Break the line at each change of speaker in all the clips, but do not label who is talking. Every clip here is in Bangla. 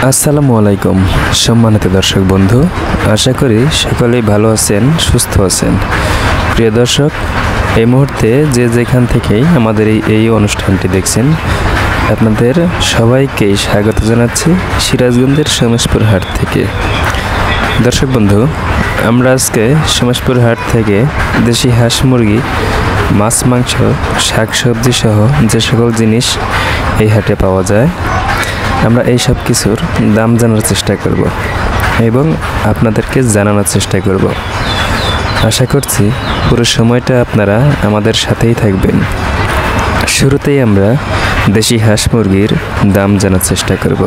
আসসালামু আলাইকুম সম্মানিত দর্শক বন্ধু, আশা করি সকলেই ভালো আছেন, সুস্থ আছেন। প্রিয় দর্শক, এই মুহূর্তে যে যেখান থেকেই আমাদের এই অনুষ্ঠানটি দেখছেন, আপনাদের সবাইকেই স্বাগত জানাচ্ছি সিরাজগঞ্জের সোমেশপুর হাট থেকে। দর্শক বন্ধু, আমরা আজকে সোমেশপুর হাট থেকে দেশি হাঁস মুরগি, মাছ মাংস, শাকসবজি সহ যে সকল জিনিস এই হাটে পাওয়া যায়, আমরা এই সব কিছুর দাম জানার চেষ্টা করব এবং আপনাদেরকে জানানোর চেষ্টা করব। আশা করছি পুরো সময়টা আপনারা আমাদের সাথেই থাকবেন। শুরুতেই আমরা দেশি হাঁস মুরগির দাম জানার চেষ্টা করব।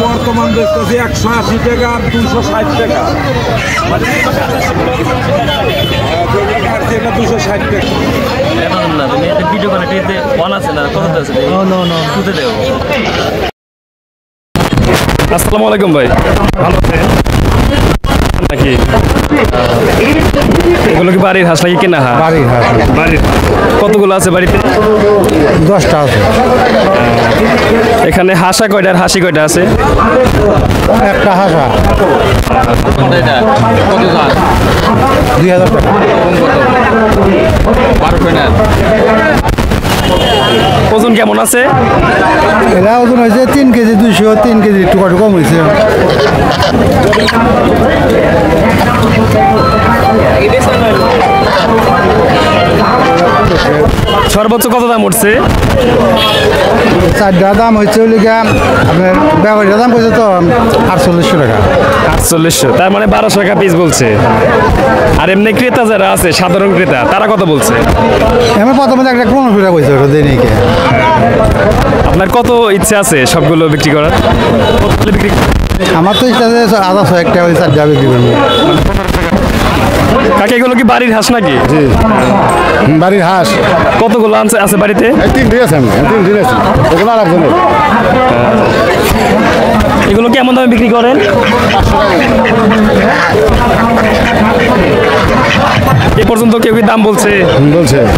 বর্তমান দেখতেছি 180 টাকা, 260 টাকা, 260 টাকা।
আসসালামু আলাইকুম ভাই, ভালো আছেন নাকি? এগুলো কি বাড়ির হাঁস নাকি কেনা হাঁস?
বাড়ির হাঁস।
বাড়ির। কতগুলো আছে বাড়িতে?
10টা আছে।
এখানে হাঁসা কয়টা আর হাসি কয়টা আছে?
একটা হাঁসা 2000 টাকা।
ওজন কেমন আছে?
এরা ওজন হয়েছে 3 কেজি 200, 3 কেজি একটু কম হয়েছে।
সর্বোচ্চ কত দাম উঠছে?
4টা দাম হচ্ছে আপনার ব্যবহারের দাম হয়েছে তো 4800 টাকা।
4800, তার মানে 1200 টাকা পিস বলছে। আর এমনি ক্রেতা যারা আছে, সাধারণ ক্রেতা, তারা কত বলছে?
এমন প্রথমে একটা 1500 টাকা হয়েছে দৈনিকে।
আপনার কত ইচ্ছে আছে সবগুলো বিক্রি করার? বিক্রি
আমার তো ইচ্ছা আছে 1000 টাকা 4টা বিক্রি করবো।
কাকে এগুলো কি বাড়ির হাঁস নাকি?
জি, বাড়ির হাঁস।
কতগুলো আছে বাড়িতে?
3 আছে, আমি 3 আছে। ওগুলো আর একজনের।
এগুলো কেমন দামে বিক্রি করেন? এ পর্যন্ত কেউ কি দাম বলছে?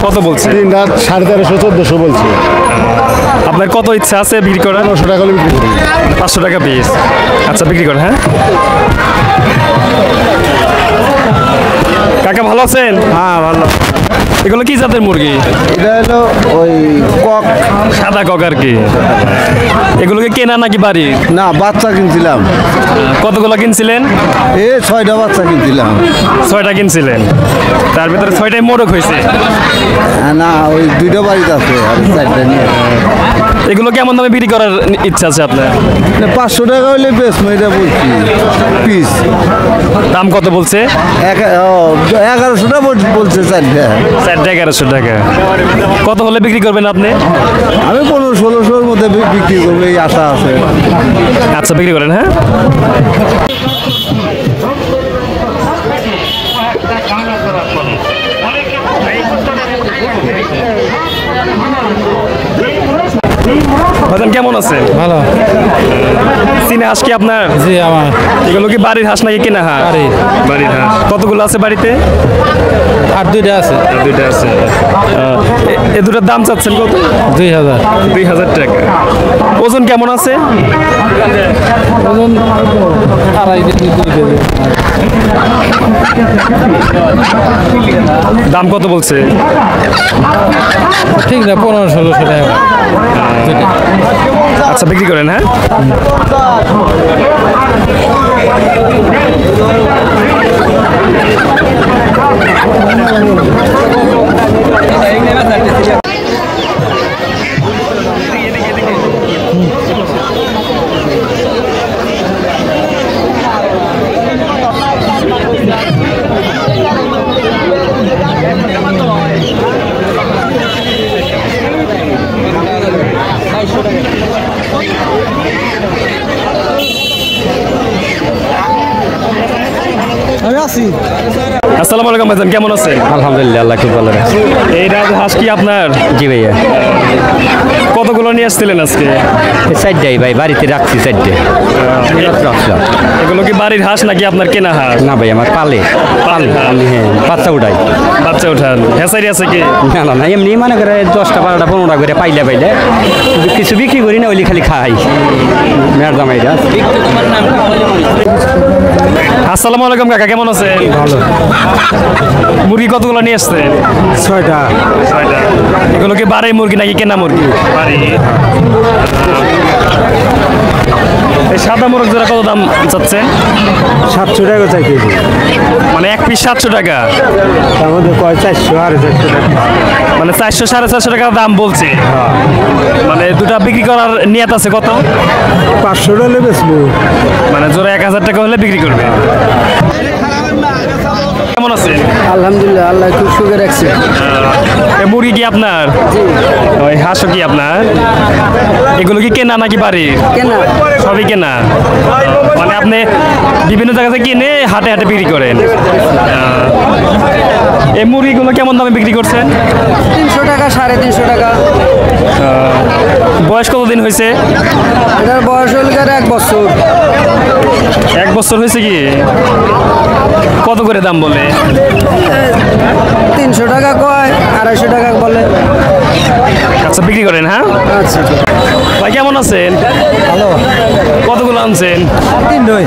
কত বলছে?
1350 1400 বলছে।
আপনার কত ইচ্ছা আছে বিক্রি করার?
500 টাকা বিক্রি করি।
500 টাকা পিস। আচ্ছা, বিক্রি করেন। হ্যাঁ কাকা, ভালো আছেন?
হ্যাঁ, ভালো।
এগুলো কি জাতের মুরগি?
এটা হলো ওই কক,
সাদা কক আর কি। এগুলোকে কেনা নাকি বাড়ি?
না, বাচ্চা কিনছিলাম।
কতগুলো কিনছিলেন?
6টা বাচ্চা কিনছিলাম।
6টা কিনছিলেন, তার ভিতরে 6টাই মোরগ হয়েছে?
না, ওই 2টা বাড়িতে আছে আর 4টা নিয়ে।
এগুলো কেমন দামে বিক্রি করার ইচ্ছা আছে আপনার?
500 টাকা হলে বেশ, এটা বলছি পিস।
দাম কত বলছে?
1100 টাকা বলছে 4টা।
4টা 1100 টাকা। কত হলে বিক্রি করবেন আপনি?
আমি 1500-1600-র মধ্যে বিক্রি করবো, এই আশা আছে।
আচ্ছা, বিক্রি করেন। হ্যাঁ, ভাইজান কেমন আছেন?
ভালো।
চীনা হাঁস কি আপনার?
জি আমার
এগুলো কি বাড়ির হাঁস নাকি কেনা হাঁস? বাড়ির হাঁস। কতগুলো আছে বাড়িতে?
আর দুইটা আছে।
দুইটা আছে। এ দুটার দাম চাচ্ছেন কত?
2000।
2000 টাকা। ওজন কেমন আছে?
ওজন 2.5 কেজি 2 কেজি।
দাম কত বলছে?
ঠিক না 1500-1600 টাকা।
আচ্ছা বিক্রি করেন, হ্যাঁ?
আমি আছি।
আসসালামু আলাইকুম ভাইজান, কেমন আছেন?
আলহামদুলিল্লাহ, আল্লাহ খুব ভালো রাখছে।
এই হাঁস কি আপনার?
জি ভাইয়া,
কতগুলো নিয়ে আসছিলেন আজকে?
চারটাই ভাই, বাড়িতে রাখছি চারটে। রাখছিলাম।
এগুলো কি বাড়ির হাঁস নাকি আপনার কেনা হাঁস?
না ভাই, আমার পালে আমি বাচ্চা উঠাই।
বাচ্চা উঠান। হ্যাঁসারি আছে কি?
না না না, এমনি মনে করে 10টা 12টা 15টা করে পাইলে কিছু বিক্রি করি না, ওইলি খালি খাই মেরদামাইরা।
আসসালামু আলাইকুম কাকা, কেমন আছেন?
ভালো।
মুরগি কতগুলো নিয়ে আসছেন?
6টা।
এগুলো কি বাড়ির মুরগি নাকি কেনা মুরগি? বাড়ি। এই সাদা মুরগ জোড়া কত দাম চাচ্ছেন?
700 টাকা চাই কেজি।
মানে এক পিস 700 টাকা,
তার মধ্যে কয় 400 আর 400 টাকা।
মানে 400 450 টাকা দাম বলছে। মানে দুটা বিক্রি করার নিয়ত আছে কত?
500 টাকা বেচবো।
মানে জোড়া 1000 টাকা হলে বিক্রি করবে। কেমন আছেন?
আলহামদুলিল্লাহ, আল্লাহ খুব সুখে রাখছে।
এই মুরগি কি আপনার? ওই হাঁসও কি আপনার? এগুলো কি কেনা নাকি বাড়ির?
কেনা।
সবই কেনা। মানে আপনি বিভিন্ন জায়গা থেকে কিনে হাটে হাটে বিক্রি করেন। এই মুরগিগুলো কেমন দামে বিক্রি করছেন?
300 টাকা 350 টাকা।
বয়স কতদিন হয়েছে?
এটার বয়স হল 1 বছর।
1 বছর হয়েছে কি? কত করে দাম বলে?
300 টাকা কয়, 250 টাকা বলে।
আচ্ছা বিক্রি করেন, হ্যাঁ?
আচ্ছা
ভাই কেমন আছেন?
ভালো।
কতগুলো আনছেন?
3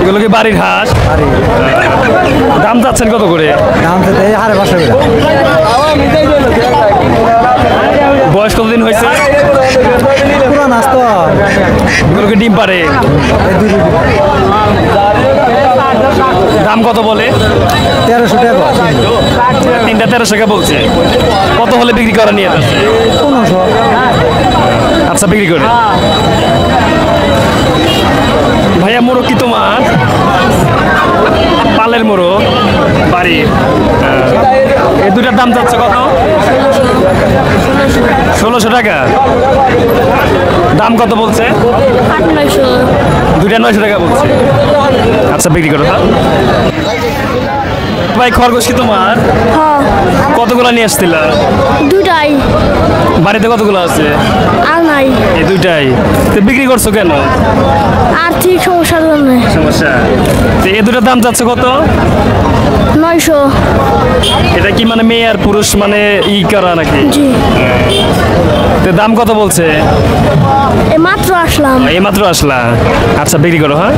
এগুলো কি বাড়ির হাঁস? দাম চাচ্ছেন কত করে?
দাম তো 550 টাকা।
বয়স কতদিন হয়েছে?
পুরো নাস্তা।
এগুলো কি ডিম পারে? দাম কত বলে?
1300 টাকা।
তিনটা 1300 টাকা বলছে। কত হলে বিক্রি করা নিয়ে যাচ্ছে?
1500।
আচ্ছা বিক্রি করে। ভাইয়া মোরগ কি তোমার? পালের মোরগ বাড়ির। এই দুটার দাম যাচ্ছে কত? 1600 টাকা। দাম কত বলছে?
900।
দুইটা 900 টাকা বলছে। আচ্ছা বিক্রি করো। ভাই খরগোশ কি তোমার?
হ্যাঁ,
কতগুলো নিয়ে আসছিল?
দুটাই।
বাড়িতে কতগুলো আছে?
আর নাই।
এই দুইটাই। তো বিক্রি করছো কেন?
আর্থিক সমস্যার জন্য।
সমস্যা। তো এই দুটার দাম যাচ্ছে কত?
900।
এটা কি মানে মেয়ে আর পুরুষ মানে ই করা নাকি?
জি।
তো দাম কত বলছে?
এই মাত্র আসলাম।
এই মাত্র আসলা। আচ্ছা বিক্রি করো, হ্যাঁ?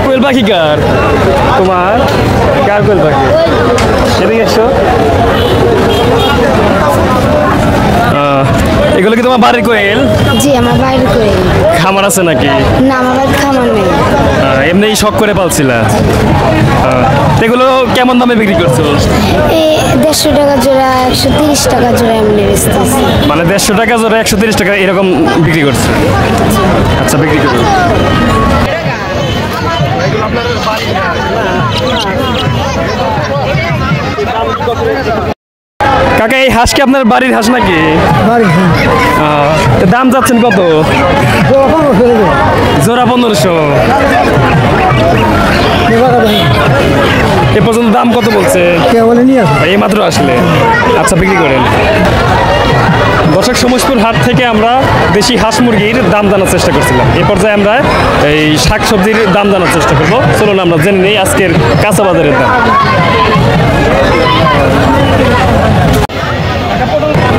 কোয়েল পাখি কার? তোমার? কার কোয়েল পাখি? এদিকে এসো। এগুলো কি তোমার বাড়ির কোয়েল?
জি, আমার বাইরে করে।
খামার আছে নাকি?
না, আমার বাড়িতে খামার নেই।
এমনি শখ করে পালছিলা? এগুলো কেমন দামে বিক্রি করছো?
এই 150 টাকা জোড়া, 130 টাকা জোড়া এমনি বেচতেছি।
মানে 150 টাকা জোড়া 130 টাকা এরকম বিক্রি করছে। আচ্ছা বিক্রি করো। কাকা এই হাঁস কি আপনার বাড়ির হাঁস নাকি? দাম যাচ্ছেন কত? জোড়া 1500।
এ পর্যন্ত দাম কত বলছে?
কে বলে নিয়ে আসো
এই মাত্র আসলে। আচ্ছা, বিক্রি করেন। দর্শক, সমসপুর হাট থেকে আমরা দেশি হাঁস মুরগির দাম জানার চেষ্টা করছিলাম। এ পর্যায়ে আমরা এই শাকসবজির দাম জানার চেষ্টা করবো। চলুন আমরা জেনে নিই আজকের কাঁচা বাজারের দাম।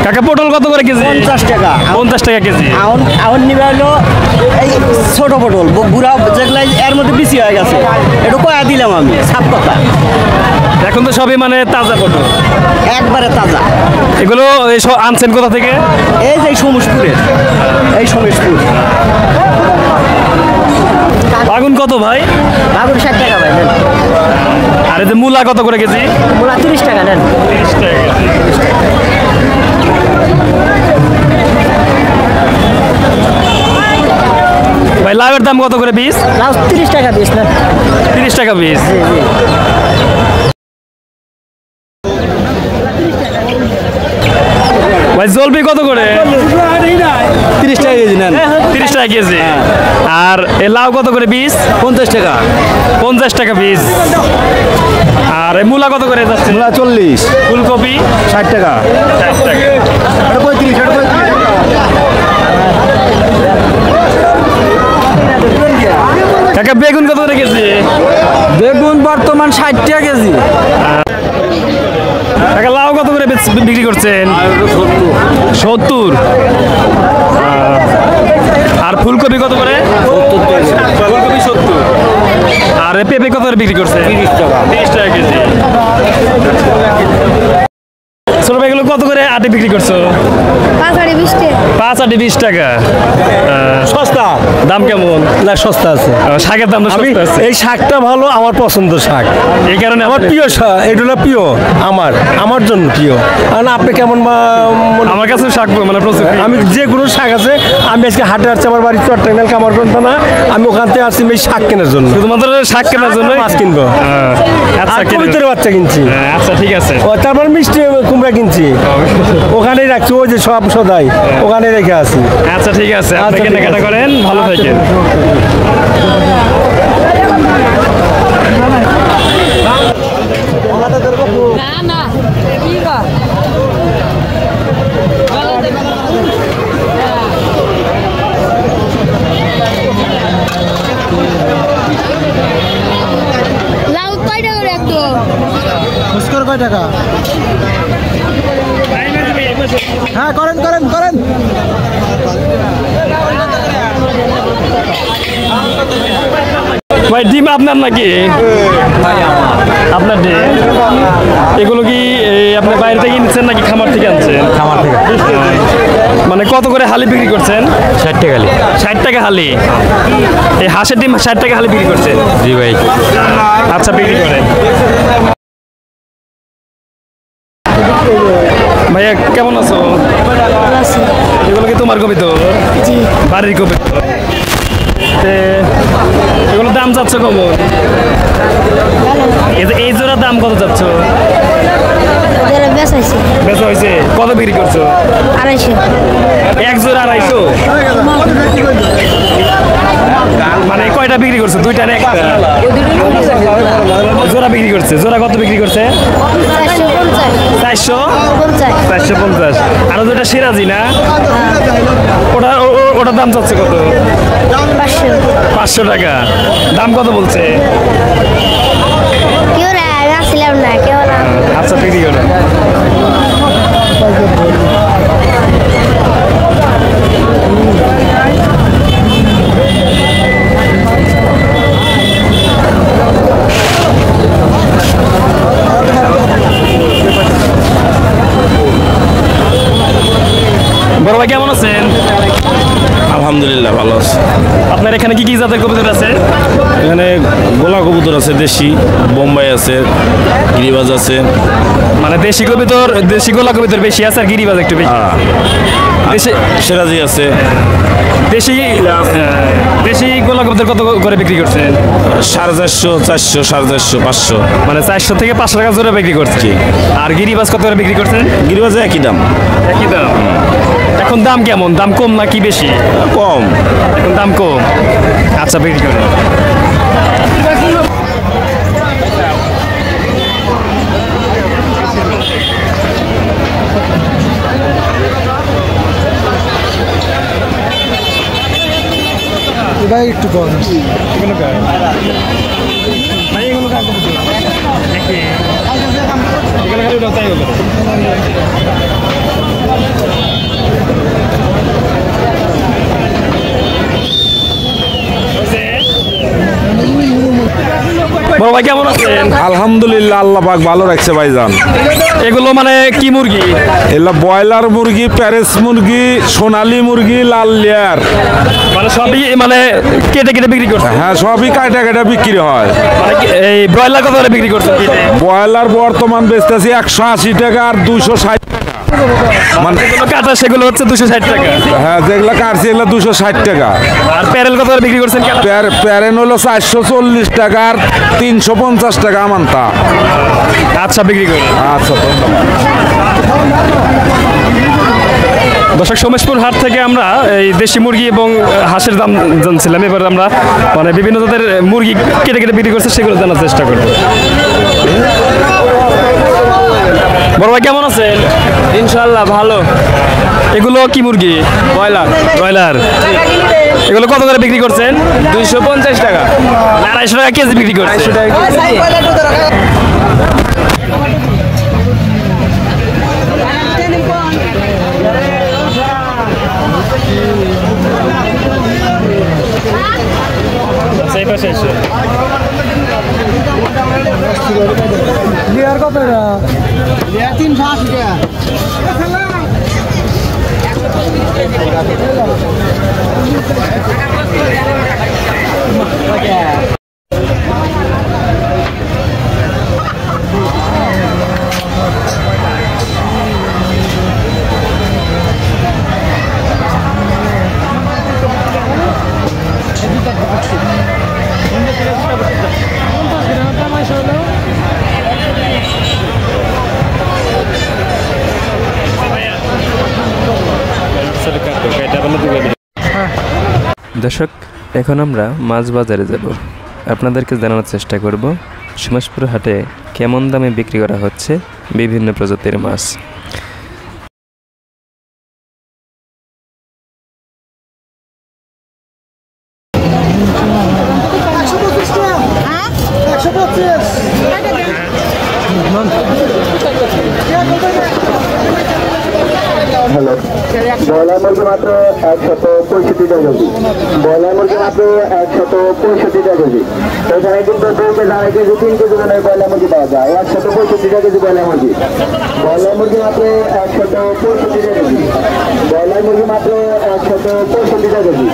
কাকা, পটল কত করে কেজি?
50 টাকা।
50 টাকা কেজি।
এখন নিবে হলো এই ছোট পটল, বুড়া যেগুলো এর মধ্যে বেশি হয়ে গেছে, একটু কয়া দিলাম আমি, সাত কথা।
এখন তো সবই মানে তাজা পটল,
একবারে তাজা।
এগুলো সব আনছেন কোথা থেকে?
এই যে সমসপুরের, এই সমসপুর।
বাগুন কত ভাই?
বাগুন 60 টাকা ভাই নেন।
আর এই যে মূলা কত করে কেজি?
মূলা 30 টাকা নেন।
30 টাকা কেজি। ভাই লাউয়ের দাম কত করে পিস?
লাউ 30 টাকা পিস নেন।
30 টাকা পিস। ভাই জলপি কত করে?
30 টাকা কেজি নেন।
30 টাকা কেজি। আর এ লাউ কত করে পিস?
50 টাকা।
50 টাকা পিস। আর এই মূলা কত করে যাচ্ছে?
মূলা 40।
ফুলকপি
60 টাকা।
60 টাকা।
এটা 35 টাকা।
কাকা, বেগুন কত করে কেজি?
বেগুন বর্তমান 60 টাকা কেজি।
কাকা, লাউ কত করে বিক্রি করছেন? 70। আর ফুলকপি কত করে?
70 টাকা।
ফুলকপি 70। আর পেঁপে কত করে বিক্রি করছে?
30 টাকা।
30 টাকা কেজি। ছোট ভাইগুলো কত করে আটে বিক্রি করছো?
5 আর 20 টাকা।
5 আটে 20 টাকা।
সস্তা।
দাম কেমন?
না, সস্তা আছে।
শাকের দাম তো সস্তা আছে।
এই শাকটা ভালো, আমার পছন্দ শাক।
এই কারণে
আমার
আপনি-
প্রিয় শাক, এগুলো প্রিয় আমার জন্য প্রিয়। কারণ আপনি কেমন
আমার কাছে শাক মানে প্রচুর প্রিয়।
আমি যে কোনো শাক আছে, আমি আজকে হাটে আসছি, আমার বাড়ি চট্টগ্রাম কামারগঞ্জ না, আমি ওখান থেকে আসছি এই শাক কেনার জন্য।
শুধুমাত্র শাক কেনার জন্য
মাছ কিনবো।
আচ্ছা,
আর
কিনুন।
কবিতরের বাচ্চা কিনছি।
আচ্ছা, ঠিক আছে।
ও তারপর মিষ্টি কুমড়া কিনছি, ওখানেই রাখছি, ওই যে সব সদাই ওখানে রেখে আছি।
আচ্ছা, ঠিক আছে। আপনি
আচ্ছা, ঠিক
কেনাকাটা
আছে।
করেন, ভালো থাকেন।
লাউ কয়টা করে একদম?
ফুচকার কয় টাকা? হ্যাঁ, করেন করেন করেন।
ভাই, ডিম আপনার নাকি? আপনার ডিম। এগুলো কি আপনি বাইরে থেকে নিচ্ছেন নাকি খামার থেকে আনছেন?
খামার থেকে।
মানে কত করে হালি বিক্রি করছেন?
60 টাকা।
60 টাকা হালি। এই হাঁসের ডিম 60 টাকা হালি বিক্রি করছেন?
জি ভাই।
আচ্ছা, বিক্রি করেন। ভাইয়া, কেমন আছো? এগুলো কি তোমার কবি? তো
জি।
বাড়ির কবি। এগুলো দাম যাচ্ছ কেমন? এই জোড়ার দাম কত যাচ্ছ?
যারা বেচাইছে
বেচা হয়েছে কত বিক্রি করছো?
250।
এক জোড়া 250। মানে কয়টা বিক্রি করছো? দুইটা না একটা? জোড়া বিক্রি করছে। জোড়া কত বিক্রি করছে? 400। 450। আর দুটা সিরাজি না? ওটার দাম যাচ্ছে কত? 500 টাকা। দাম কত বলছে?
কেউ আসছিলাম না, কেউ না।
আচ্ছা, বিক্রি করে। বড় ভাই, কেমন আছেন?
আলহামদুলিল্লাহ, ভালো আছে।
আপনার এখানে কি কি জাতের কবুতর আছে?
এখানে গোলা কবুতর আছে, দেশি বোম্বাই আছে, গিরিবাজ আছে।
মানে দেশি কবুতর, দেশি গোলা কবুতর বেশি আছে আর গিরিবাজ একটু বেশি। দেশি
সিরাজি আছে।
দেশি দেশি গোলা কবুতর কত করে বিক্রি করছেন?
450, 400, 450, 500।
মানে 400 থেকে 500 টাকা জোরে বিক্রি করছি। আর গিরিবাজ কত করে বিক্রি করছেন?
গিরিবাজে একই দাম।
একই দাম। এখন দাম কেমন? দাম কম নাকি বেশি?
কম।
এখন দাম কম। আচ্ছা, বিক্রি করেন।
ভাই একটু কম
বড় ভাই কেমন আছেন?
আলহামদুলিল্লাহ, আল্লাহ পাক ভালো রাখছে ভাইজান।
এগুলো মানে কি মুরগি?
এগুলো ব্রয়লার মুরগি, প্যারেস মুরগি, সোনালী মুরগি, লাল লেয়ার,
মানে সবই মানে কেটে কেটে বিক্রি করছে।
হ্যাঁ সবই কাটা কাটা বিক্রি হয়।
মানে এই ব্রয়লার কত করে বিক্রি করছেন কেটে?
ব্রয়লার বর্তমান বেচতেছি 180 টাকা আর 260 টাকা।
মানে যেগুলো কাটা সেগুলো হচ্ছে 260 টাকা।
হ্যাঁ যেগুলো কাটছি এগুলো 260 টাকা।
আর প্যারেল কত করে বিক্রি করছেন কাটা?
প্যারেন হলো 440 টাকা আর 350 টাকা আমানতা।
আচ্ছা বিক্রি করুন।
আচ্ছা ধন্যবাদ।
দর্শক, সোমেশপুর হাট থেকে আমরা এই দেশি মুরগি এবং হাঁসের দাম জানছিলাম। এবার আমরা মানে বিভিন্ন জাতের মুরগি কেটে কেটে বিক্রি করছে সেগুলো জানার চেষ্টা করব। বড় ভাই কেমন আছেন?
ইনশাল্লাহ ভালো।
এগুলো কি মুরগি?
Broiler
broiler. এগুলো কত করে বিক্রি করছেন?
250 টাকা।
250 টাকা কেজি বিক্রি করছেন। সেই পাশে এসে
লেয়ার কত এটা? লেয়ার 380 টাকা।
দর্শক, এখন আমরা মাছ বাজারে যাব। আপনাদেরকে জানানোর চেষ্টা করব সোমেশপুর হাটে কেমন দামে বিক্রি করা হচ্ছে বিভিন্ন প্রজাতির মাছ।
হ্যালো, ব্রয়লার মুরগি মাত্র 165 টাকা কেজি। ব্রয়লার মুরগি মাত্র 165 টাকা কেজি। এখানে কিন্তু 2 কেজি, 2.5 কেজি, 3 কেজি করে ব্রয়লার মুরগি পাওয়া যায়। 165 টাকা কেজি ব্রয়লার মুরগি। ব্রয়লার মুরগি মাত্র 165 টাকা কেজি। ব্রয়লার মুরগি মাত্র 165 টাকা কেজি।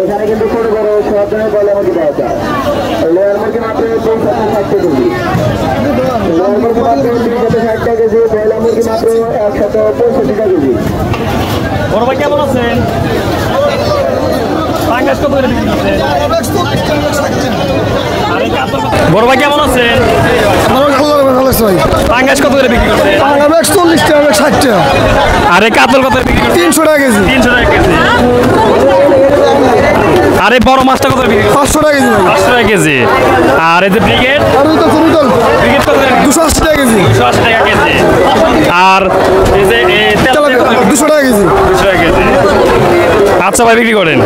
এখানে কিন্তু ছোট বড় সব ধরনের ব্রয়লার মুরগি পাওয়া যায়। লেয়ার মুরগি মাত্র 260 কেজি। লেয়ার মুরগি মাত্র 360 টাকা কেজি। ব্রয়লার মুরগি মাত্র 165 টাকা কেজি।
বড় ভাই কেমন আছেন? পাঙ্গাস কত করে বিক্রি করছেন? বড় ভাই কেমন আছেন? পাঙ্গাস কত করে বিক্রি করছেন?
40 টাকা, 60 টাকা।
আরে কাতল কত করে বিক্রি করছেন?
300 টাকা কেজি।
300 টাকা কেজি। আরে বড় মাছটা কত করে বিক্রি করছেন?
500 টাকা কেজি ভাই।
500 টাকা কেজি। আর এই যে ব্রিগেড?
আর ওই তো কুরুতল
ব্রিগেড কত করে?
280 টাকা কেজি।
280 টাকা কেজি। আর এই যে তেলাপিয়া কত করে?
200 টাকা কেজি।
200 টাকা কেজি। আচ্ছা ভাই বিক্রি করেন।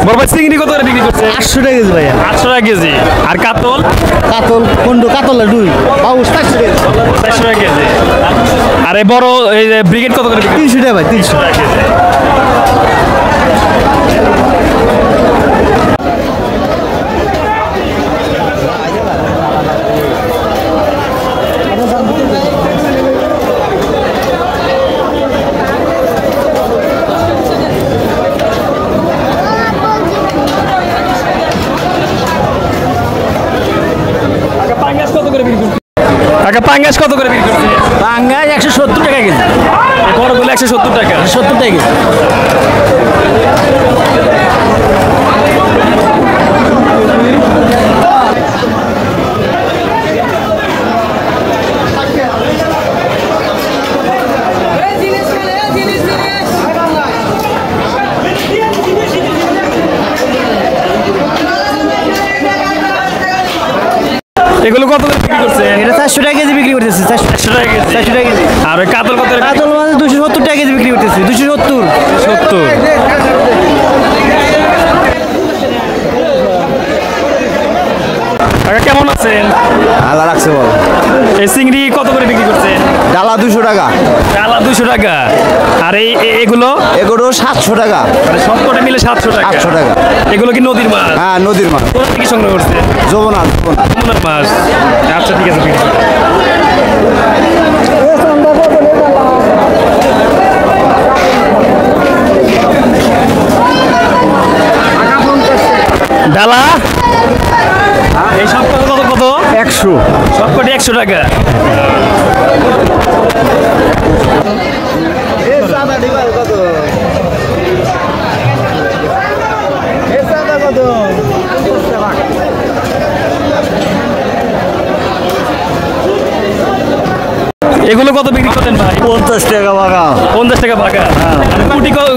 বড় ভাই চিংড়ি কত করে বিক্রি করছে?
800 টাকা কেজি ভাই।
800 টাকা কেজি। আর কাতল?
কাতল কোন্ড, কাতল দুই বাবু 400 টাকা।
400 টাকা কেজি। আর এই বড় এই যে ব্রিগেড কত করে বিক্রি?
300 টাকা ভাই। 300
টাকা কেজি। পাঙ্গাস কত করে বিক্রি করছে? পাঙ্গাস কত করে বিক্রি করছে?
পাঙ্গাস 170 টাকা কেজি।
বড়গুলো 170 টাকা।
70 টাকা কেজি।
এগুলো কত করে বিক্রি করছে?
400 টাকা কেজি বিক্রি করতেছি
100 টাকা কেজি
400 টাকা কেজি
আর ওই কাতল কত করে?
কাতল মাছ 270 টাকা কেজি বিক্রি করতেছি 270
70। কাকা কেমন আছেন?
আল্লাহ রাখছে বল
এই চিংড়ি কত করে বিক্রি করছেন?
ডালা 200 টাকা
ডালা 200 টাকা। আর এগুলো
এগুলো 700 টাকা
মানে সবকটা মিলে 700 টাকা।
800 টাকা
এগুলো কি নদীর মাছ?
হ্যাঁ নদীর মাছ
কোথা থেকে সংগ্রহ করছেন?
যমুনা
যমুনার মাছ। আচ্ছা ঠিক আছে, বিক্রি করুন। ডালা এই সব কত কত?
100
সবকটি 100 টাকা। এগুলো কত বিক্রি করেন ভাই?
50 টাকা ভাগা
50 টাকা ভাগা। আর কুটি কত?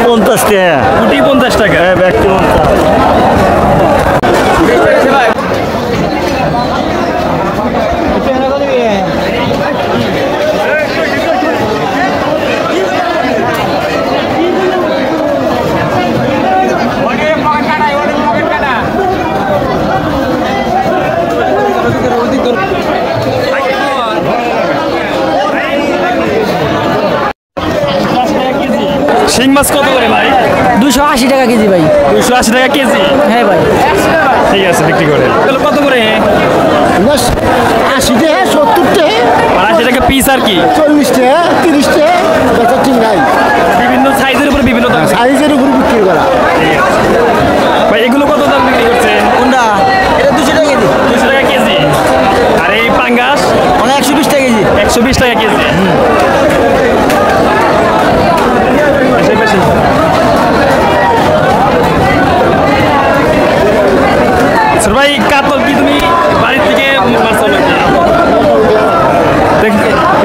50 টাকা
কুটি 50 টাকা।
ব্যক্তি
শিং মাছ কত করে ভাই?
280 টাকা কেজি ভাই
280 টাকা কেজি।
হ্যাঁ ভাই
ঠিক আছে, বিক্রি করেন। এগুলো কত করে?
80 টাকা 70 টাকা
আর 80 টাকা পিস আর কি?
40 টাকা 30 টাকা বেচা ঠিক নাই
বিভিন্ন সাইজের উপর বিভিন্ন দাম।
সাইজের উপর বিক্রি করা।
ঠিক আছে ভাই, এগুলো কত দাম বিক্রি করছেন?
কোনটা এটা 200 টাকা কেজি
200 টাকা কেজি। আর এই পাঙ্গাস?
120 টাকা কেজি
120 টাকা কেজি। বেশি বেশি। স্যার ভাই, কাতল কি তুমি বাড়ির থেকে মারছো নাকি?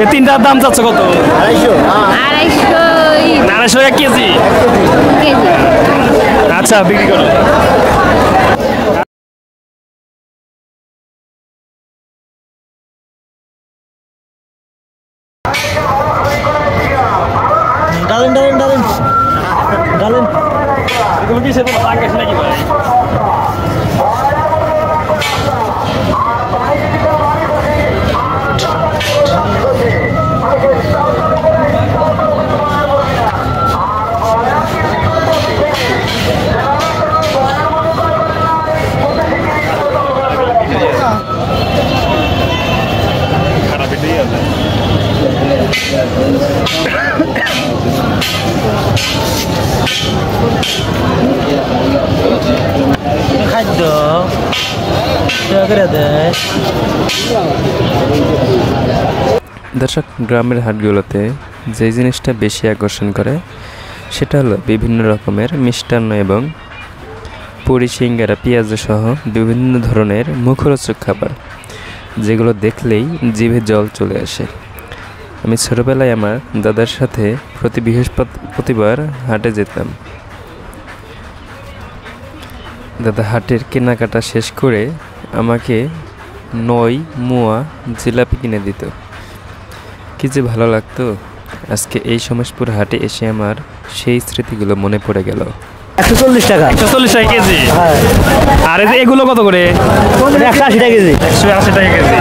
এই তিনটার দাম যাচ্ছে কত? 250 টাকা কেজি। আচ্ছা, বিক্রি করো।
ডালেন ডালেন ডালেন ডালেন
এগুলো কি সেটা পাঙ্গাস নাকি ভাই?
খাদ্য করে দেয়
দর্শক, গ্রামের হাটগুলোতে যে জিনিসটা বেশি আকর্ষণ করে সেটা হলো বিভিন্ন রকমের মিষ্টান্ন এবং পুরি, সিঙ্গারা, পেঁয়াজ সহ বিভিন্ন ধরনের মুখরোচক খাবার, যেগুলো দেখলেই জিভে জল চলে আসে। আমি ছোটোবেলায় আমার দাদার সাথে প্রতি বৃহস্পতিবার হাটে যেতাম। দাদা হাটের কেনাকাটা শেষ করে আমাকে নই, মোয়া, জিলাপি কিনে দিত। কি যে ভালো লাগতো। আজকে এই সমাজপুর হাটে এসে আমার সেই স্মৃতিগুলো মনে পড়ে গেল।
140 টাকা
140 টাকা কেজি। আর এই যে এগুলো কত করে?
180 টাকা কেজি
180 টাকা কেজি।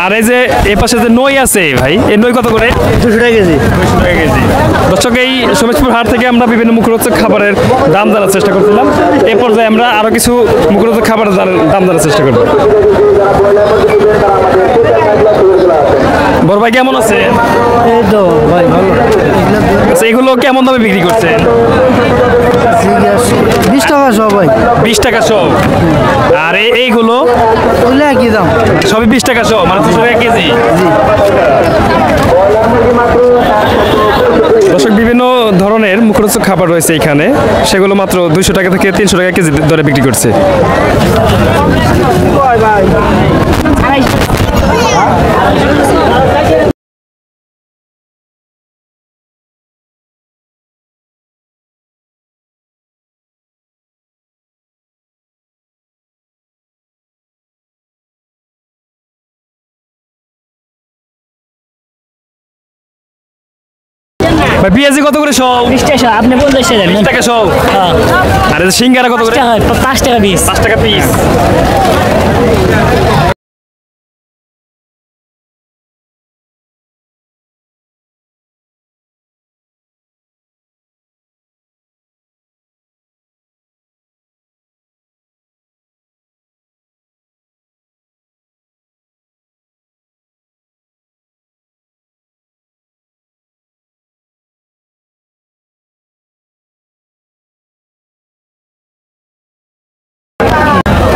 আর এই যে এই পাশে যে নই আছে ভাই, এই নই কত করে?
200 টাকা কেজি
200 টাকা কেজি। দর্শক, এই সমাজপুর হাট থেকে আমরা বিভিন্ন মুখরোচক খাবারের দাম জানার চেষ্টা করছিলাম। এই পর্যায়ে আমরা আরো কিছু মুখরোচক খাবারের দাম জানার চেষ্টা করব। বড় ভাই কেমন আছে?
এই তো ভাই ভালো
আচ্ছা, এগুলো কেমন দামে বিক্রি করছেন?
20 টাকা সব ভাই
20 টাকা সব। আর এইগুলো
ওগুলো একই দাম
সবই 20 টাকা সব, মানে 200 টাকা কেজি। দর্শক, বিভিন্ন ধরনের মুখরোচক খাবার রয়েছে এখানে, সেগুলো মাত্র 200 টাকা থেকে 300 টাকা কেজি দরে বিক্রি করছে। ভাই পেঁয়াজি কত করে সব?
20 টাকা আপনি 50 টাকা দেন।
20 টাকা সব। আর এই যে সিঙ্গারা কত করে?
5 টাকা পিস।
5 টাকা পিস।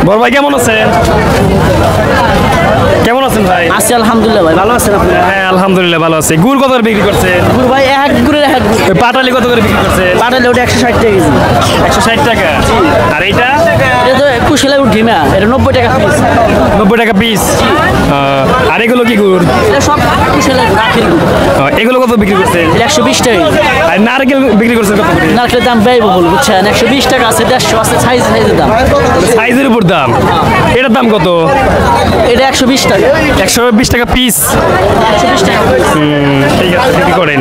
বড় ভাই কেমন আছেন? কেমন আছেন ভাই?
আছি আলহামদুলিল্লাহ ভাই, ভালো আছেন আপনি?
হ্যাঁ আলহামদুলিল্লাহ ভালো আছি। গুড় কত করে বিক্রি করছেন?
গুড় ভাই এক গুড়ের এক গুড়।
পাটালি কত করে বিক্রি করছেন?
পাটালি ওটা 160 টাকা কেজি।
160 টাকা। আর এইটা?
এটা তো কুশলা উঠিমা, এটা 90 টাকা পিস।
90 টাকা পিস। আর এগুলো কি গুড়?
এটা সব কুশলা রাখের গুড়।
এগুলো কত বিক্রি করছেন?
120 টাকা।
আর নারকেল বিক্রি করছেন কত করে?
নারকেলের দাম ব্যয়বহুল বুঝছেন, 120 টাকা আছে, 150 আছে, সাইজের দাম।
সাইজের উপর দাম। এটার দাম কত?
এটা 120 টাকা।
120 টাকা পিস।
120 টাকা পিস।
ঠিক আছে, বিক্রি করেন।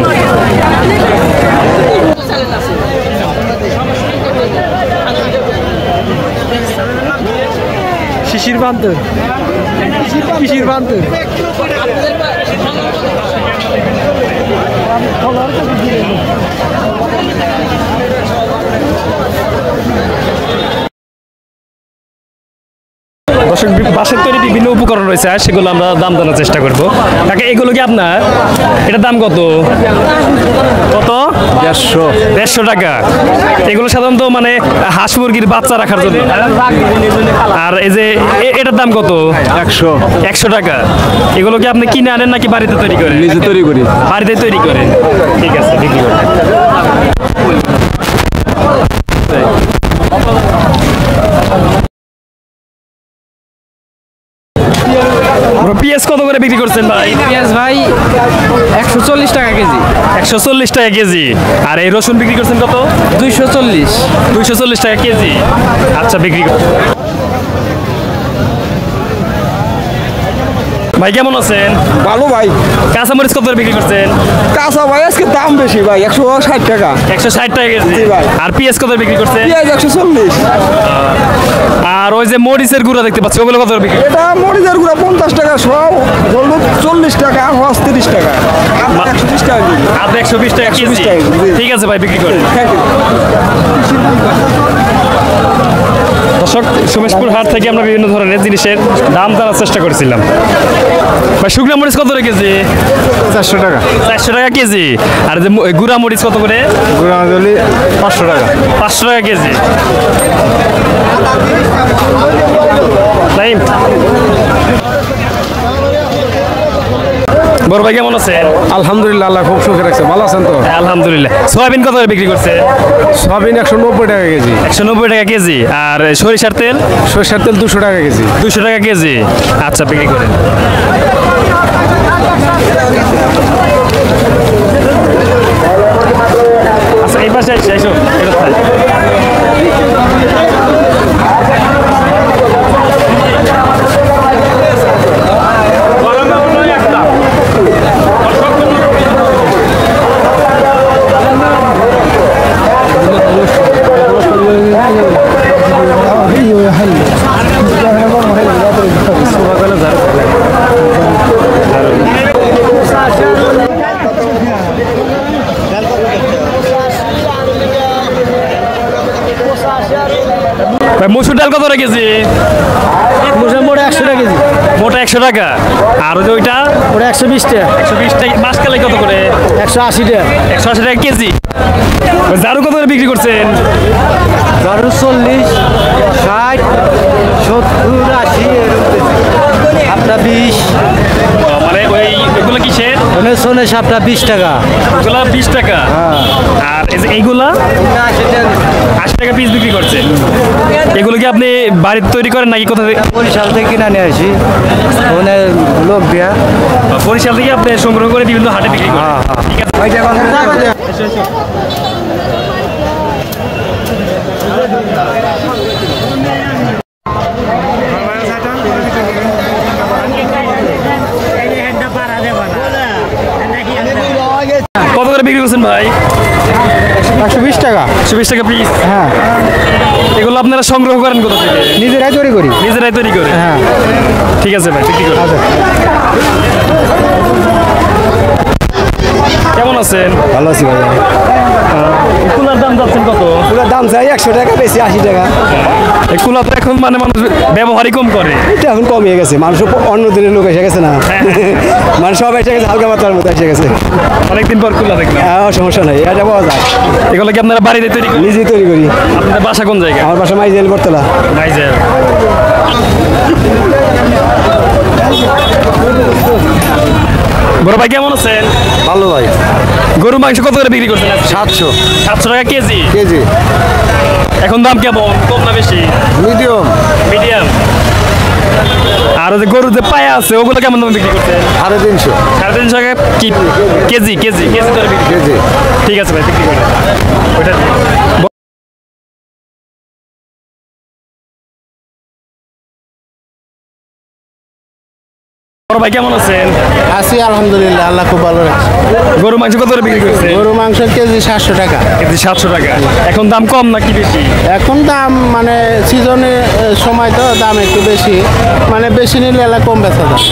শিশির বান্তর শিশির বান্তর
দর্শক বাঁশের তৈরি বিভিন্ন উপকরণ রয়েছে, আর সেগুলো আমরা দাম জানার চেষ্টা করবো। কাকে এগুলো কি আপনার? এটার দাম কত? কত? 150 টাকা। এগুলো সাধারণত মানে হাঁস মুরগির বাচ্চা রাখার জন্য। আর এই যে এটার দাম কত? 100 টাকা। এগুলো কি আপনি কিনে আনেন নাকি বাড়িতে তৈরি করেন?
নিজে তৈরি করি।
বাড়িতে তৈরি করেন। ঠিক আছে, বিক্রি করেন। পেঁয়াজ কত করে বিক্রি করছেন ভাই?
পেঁয়াজ ভাই 140 টাকা কেজি।
140 টাকা কেজি। আর এই রসুন বিক্রি করছেন কত? 240 টাকা কেজি। আচ্ছা, বিক্রি করুন। ভাই কেমন আছেন?
ভালো ভাই।
কাঁচামরিচ কত করে বিক্রি করছেন?
কাঁচা ভাই আজকে দাম বেশি ভাই, 160 টাকা।
160 টাকা কেজি।
ভাই।
আর পেঁয়াজ কত বিক্রি করছেন?
পেঁয়াজ 140।
আর ওই যে মরিচের গুঁড়া দেখতে পাচ্ছি, ওগুলো কত বিক্রি?
এটা মরিচের গুঁড়া 50 টাকা সব, হলুদ 40 টাকা, হস 30 টাকা, 120 টাকা কেজি।
আর 120 টাকা কেজি।
120 টাকা কেজি।
ঠিক আছে ভাই, বিক্রি করেন।
Thank you.
দর্শক, সোমেশপুর হাট থেকে আমরা বিভিন্ন ধরনের জিনিসের দাম জানার চেষ্টা করেছিলাম। ভাই শুকনো মরিচ কত করে কেজি?
400 টাকা।
400 টাকা কেজি। আর যে গুঁড়া মরিচ কত করে?
গুঁড়া মরিচ 500 টাকা।
500 টাকা কেজি। বড় ভাই কেমন আছেন?
আলহামদুলিল্লাহ, আল্লাহ খুব সুখে রাখছে। ভালো আছেন তো?
আলহামদুলিল্লাহ। সয়াবিন কত করে বিক্রি করছে?
সয়াবিন 190 টাকা কেজি।
190 টাকা কেজি। আর সরিষার তেল?
সরষের তেল 200 টাকা কেজি।
200 টাকা কেজি। আচ্ছা, বিক্রি করেন। আচ্ছা, এই পাশে এসো, এসো। মসুর ডাল কত টাকা কেজি?
মোটা 100 টাকা কেজি।
মোটা 100 টাকা। আর ওই যে ওইটা?
ওটা 120 টাকা।
120 টাকা। মাসকালাই কত করে?
180 টাকা।
180 টাকা কেজি। ঝাড়ু কত করে বিক্রি করছেন?
ঝাড়ু 40, 60, 70, 80 এরকম। আপনার 20।
মানে ওই এগুলো কিসের?
সোনে সাপটা 20 টাকা।
এগুলো 20 টাকা। আর এই যে এইগুলা 80 টাকা পিস বিক্রি করছেন। এগুলো কি আপনি বাড়িতে তৈরি করেন নাকি কোথা থেকে?
বরিশাল থেকে কিনে নিয়ে আসি, ওখানে লোক দিয়া।
বরিশাল থেকে আপনি সংগ্রহ করে বিভিন্ন হাটে বিক্রি করেন? ঠিক আছে। কত করে বিক্রি করছেন ভাই?
120 টাকা।
120 টাকা পিস।
হ্যাঁ,
এগুলো আপনারা সংগ্রহ করেন কোথা থেকে?
নিজেরাই তৈরি করি।
নিজেরাই তৈরি করে?
হ্যাঁ,
ঠিক আছে ভাই, বিক্রি করুন। কেমন আছেন?
ভালো আছি ভাই।
কুলার দাম যাচ্ছেন কত?
পুরো দাম চাই 100 টাকা, বেশি 80 টাকা।
এই কুলার তো এখন মানে মানুষ ব্যবহারই কম করে।
এটা এখন কমিয়ে গেছে, মানুষ অন্য দিনের লোক এসে গেছে না, মানে সব এসে গেছে, হালকা মাত্রার মতো এসে গেছে।
অনেকদিন পর কুলা দেখলাম।
সমস্যা নাই, এটা পাওয়া যায়।
এগুলো কি আপনারা বাড়িতে তৈরি করেন?
নিজেই তৈরি করি।
আপনাদের বাসা কোন জায়গায়?
আমার বাসা মাইজেল বর্তলা।
নাইজের। বড় ভাই কেমন আছেন?
ভালো ভাই।
গরু মাংস কত করে বিক্রি করছেন?
700
টাকা কেজি।
কেজি।
এখন দাম কেমন, কম না বেশি?
মিডিয়াম।
মিডিয়াম। আর যে গরু যে পায়া আছে ওগুলো কেমন দামে বিক্রি করছেন?
350।
350 টাকা কি কেজি? কেজি ধরে বিক্রি।
কেজি।
ঠিক আছে ভাই, বিক্রি করেন ওইটা। বড় ভাই কেমন আছেন?
আছি আলহামদুলিল্লাহ, আল্লাহ খুব ভালো রাখছে।
গরু মাংস কত করে বিক্রি করছে?
গরু মাংসের কেজি 700 টাকা।
কেজি 700 টাকা। এখন দাম কম নাকি বেশি?
এখন দাম মানে সিজনে সময় তো দাম একটু বেশি, মানে বেশি নিলে এলা কম বেচা যায়।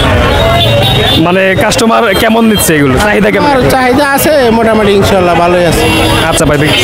মানে কাস্টমার কেমন নিচ্ছে এগুলো, চাহিদা কেমন?
আর চাহিদা আছে মোটামুটি, ইনশাল্লাহ ভালোই আছে।
আচ্ছা ভাই, বিক্রি।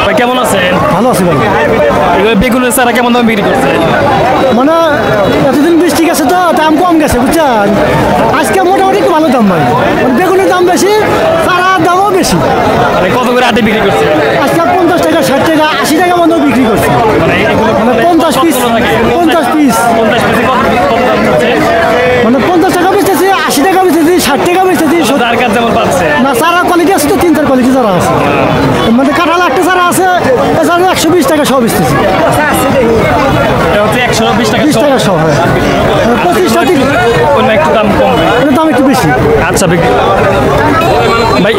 ভাই কেমন আছেন?
ভালো আছে ভাই।
এগুলো বেগুনের চারা কেমন দাম বিক্রি করছে?
মানে এতদিন বৃষ্টি গেছে তো দাম কম গেছে, বুঝছেন? আজকে মোটামুটি একটু ভালো দাম ভাই। বেগুনের দাম বেশি, চারার দামও বেশি।
মানে কত করে আটে বিক্রি করছে?
আজকে 50 টাকা, 60 টাকা, 80 টাকা মতো বিক্রি করছে।
মানে এগুলো
মানে 50 পিস। 50 পিস।
50 পিসে কত দাম হচ্ছে?
মানে 50 টাকা বেচতেছি, 80 টাকা বেচতেছি, 60 টাকা বেচতেছি।
যার কাজ যেমন পাচ্ছে।
না, চারা কোয়ালিটি আছে তো, 3-4 কোয়ালিটি চারা আছে। মানে কাঁঠাল একটা চারা আছে, এছাড়া 120 টাকা সব বেচতেছি।
এটা হচ্ছে 120 টাকা।
20 টাকা সব হয়। 25টা দিন
অন্য একটু দাম কম।
এর দাম একটু বেশি।
আচ্ছা বিক্রি। ভাই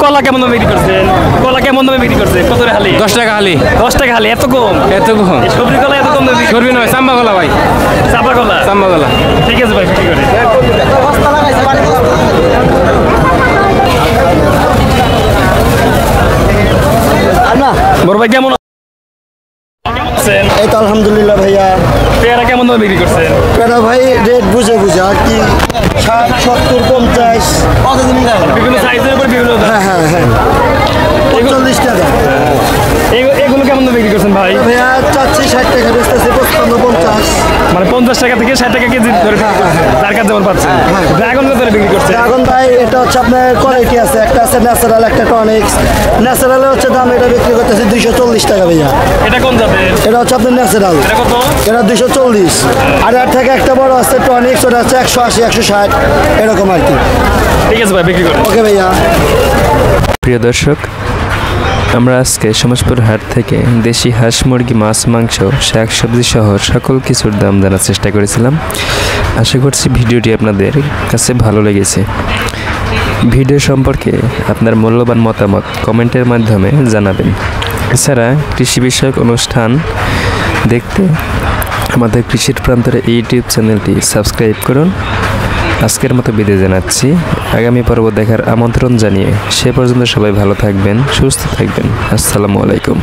কলা কেমন দামে বিক্রি করছেন? কলা কেমন দামে বিক্রি করছে? কত করে হালি?
10 টাকা হালি।
10 টাকা হালি, এত কম?
এত কম?
এই সবজি কলা এত কম দামে বিক্রি?
সরবি নয়, চাম্বা গলা ভাই।
চাপা কলা?
চাম্বা গলা।
ঠিক আছে ভাই, বিক্রি করে। বড় ভাই কেমন আছেন?
এই তো আলহামদুলিল্লাহ ভাইয়া।
পেয়ারা কেমন দামে বিক্রি করছেন?
পেয়ারা ভাই রেট বুঝে আর কি, 60, 70, 50।
বিভিন্ন সাইজের উপর বিভিন্ন দাম।
হ্যাঁ, 40 টাকা।
এগুলো কেমন দামে বিক্রি করছেন ভাই?
ভাইয়া চাচ্ছি 60 টাকা, বেচতেছি 55, 50।
মানে 50 টাকা থেকে 60 টাকা কেজি ধরে বিক্রি করছেন। তার কাছে যেমন পাচ্ছেন। ড্রাগন কত করে বিক্রি করছেন?
এখন ভাই এটা হচ্ছে আপনার কোয়ালিটি আছে, একটা আছে ন্যাচারাল, একটা টনিক্স। ন্যাচারালের হচ্ছে দাম, এটা বিক্রি করতেছি 240 টাকা ভাইয়া।
এটা কোন জাতের?
এটা হচ্ছে আপনার ন্যাচারাল,
এটা কত?
এটা 240। আর এর থেকে একটা বড় আছে টনিক্স, ওটা হচ্ছে 180, 160 এরকম আর কি।
ঠিক আছে ভাই, বিক্রি করেন।
ওকে ভাইয়া।
প্রিয় দর্শক, আমরা আজকে সমাজপুর হাট থেকে দেশি হাঁস, মুরগি, মাছ, মাংস, শাকসবজি সহ সকল কিছুর দাম জানার চেষ্টা করেছিলাম। আশা করছি ভিডিওটি আপনাদের কাছে ভালো লেগেছে। ভিডিও সম্পর্কে আপনার মূল্যবান মতামত কমেন্টের মাধ্যমে জানাবেন। এছাড়া কৃষি বিষয়ক অনুষ্ঠান দেখতে আমাদের কৃষির প্রান্তরে ইউটিউব চ্যানেলটি সাবস্ক্রাইব করুন। আজকের মতো বিদায় জানাচ্ছি, আগামী পর্ব দেখার আমন্ত্রণ জানিয়ে সে পর্যন্ত সবাই ভালো থাকবেন, সুস্থ থাকবেন। আসসালামু আলাইকুম।